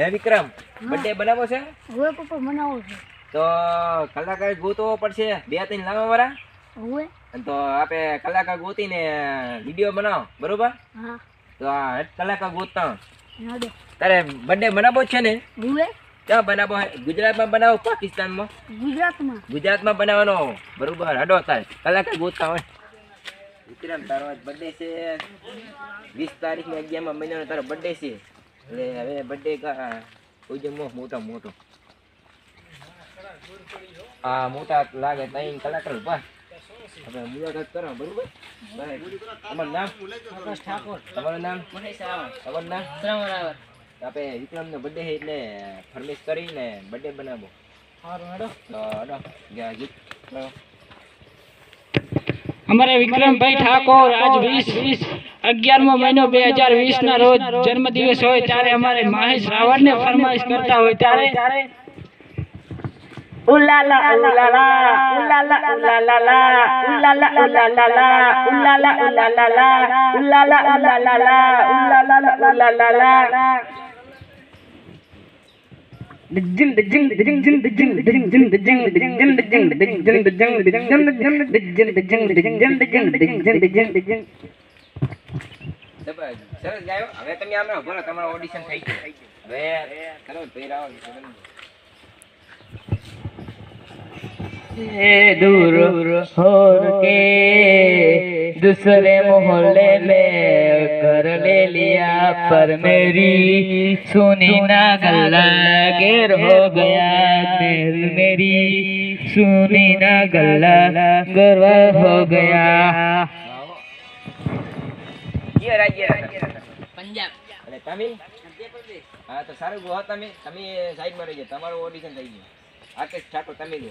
હે વિક્રમ, બર્થડે બનાવો છે? હવે પપ્પા બનાવો છે. તો કલાકાર ગોતવો પડશે, 2-3 લાવવા વાળા. હવે તો આપે કલાકાર ગોતીને વિડીયો બનાવો, બરોબર? હા. તો આ કલાકાર ગોતતા નાડો. તારે બર્થડે બનાવવો છે ને? હવે ક્યાં બનાવો? ગુજરાતમાં બનાવો, પાકિસ્તાનમાં? ગુજરાતમાં. ગુજરાતમાં બનાવવાનો, બરોબર? હડો તારે કલાકાર ગોતતા હોય. વિક્રમ, તારો બર્થડે છે 20 તારીખની 11મા મહિનાનો તારો બર્થડે છે. એટલે હવે બર્થડે કોઈ મોટો મોટો હા મોટા લાગે 3 કલાકાર ઉભા હવે મુલાકાત કરો, બરોબર? તમારું નામ? આકાશ ઠાકોર. તમારું નામ? મહેશ રાવળ. તમારું નામ? શ્રવણ રાવળ. આપણે વિક્રમનો બર્થડે છે એટલે ફરમેશ કરીને બર્થડે બનાવો. સારું હેડો. તો હેડો ગયા ગીત हमारे विक्रम भाई ठाकुर आज 11वां महीनो 2020 ना रोज जन्म दिवस हो त्यारे हमारे महेश रावण ने फरमाइश करता हो त्यारे उलाला उलाला उलाला उलाला उलाला उलाला उलाला उलाला उलाला उलाला उलाला उलाला Ding ding ding ding ding ding ding ding ding ding ding ding ding ding ding. સરસ ગાયો. હવે તમે આમ રહો, બોલો તમારું ઓડિશન થઈ ગયું. હવે ચાલો ભઈ રાવ. दूर हो के दूसरे मोहल्ले में कर ले लिया पर मेरी सुनी ना गला गेर हो गया मेरी सुनी ना गला गर्व हो गया. ये રાજ્ય પંજાબ. અને તમિલ? હા તો સારું ગો. તમે સાઈડમાં રહી જાઓ, તમારું ઓડિશન થઈ ગયું. આકાશ ઠાકોર તમિલ.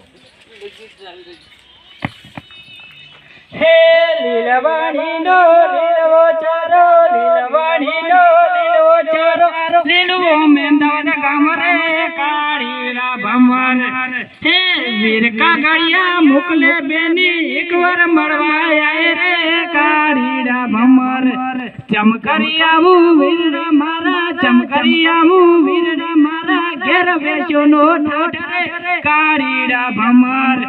હે લીલવાણી નો લીલવો ચારો લીલવાણી નો લીલવો ચારો લીલવો મેંદાવદ ગામ રે કાળીડા ભમર હે વીર કાગળિયા મોકલે બેની એકવાર મળવા આય રે કાળીડા ભમર ચમકરી આવું વીરડા મારા ચમકરી આવું વીરડા મારા ઘેર બેસ્યો નો ઠાઠ રે કાળીડા ભમર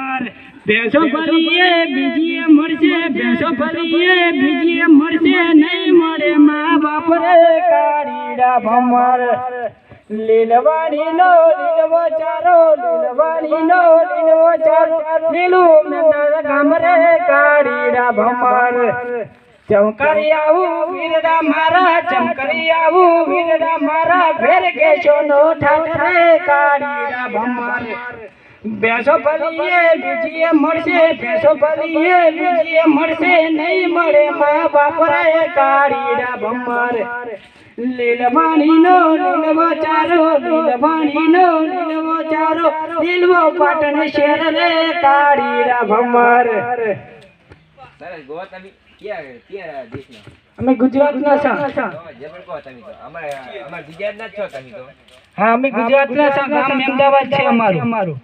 બેસો ફરીએ બીજીએ મળશે બેસો ફરીએ બીજીએ મળશે નહીં મળે મા બાપ રે કાળીડા ભમર લીલવાણી નો લીલવો ચારો લીલવાણી નો લીલવો ચારો લીલું મેંદા ગામ રે કાળીડા ભમર ચમકરી આવું વીરડા મારા ચમકરી આવું વીરડા મારા ઘેર કેશો નો ઠાઠ રે કાળીડા ભમર બેસો ફલીએ બીજીએ મળશે બેસો ફલીએ બીજીએ મળશે નહીં મળે મા બાપ રે કાળીડા ભમર લીલવાણી નો લીલવો ચારો લીલવાણી નો લીલવો ચારો લીલવો પાટણ શેર રે કાળીડા ભમર. સરસ ગો. તમે ક્યાં દેશના? અમે ગુજરાતના છો. જબર કહો તમે તો. અમાર ગુજરાતના જ છો તમે તો. હા અમે ગુજરાતના છો. ગામ અમદાવાદ છે અમારું.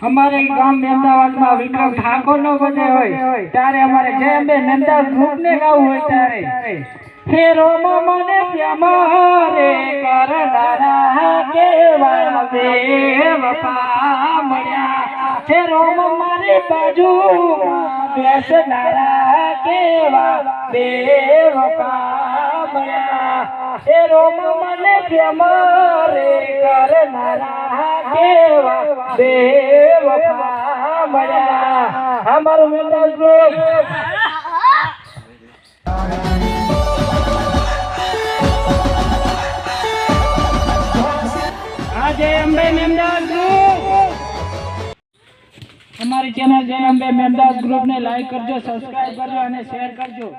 हमारे गांव में अहमदाबाद में विक्रम ठाकुर नो बर्थडे होय त्यारे हमारे जय अंबे नंदा ग्रुप ने गाव होय त्यारे हे रोम मने प्यामा रे करनारा केवा बेवफा मया हे रोम मारे बाजू बेसनारा केवा बेवफा मया हे रोम मने प्यामा रे करनारा केवा बेवफा मया हमारो मेंटल ग्रुप जय अंबे मेमदास ग्रुप. हमारी चैनल जय अंबे मेमदास ग्रुप ने लाइक करजो, सब्सक्राइब करजो અને શેર કરજો.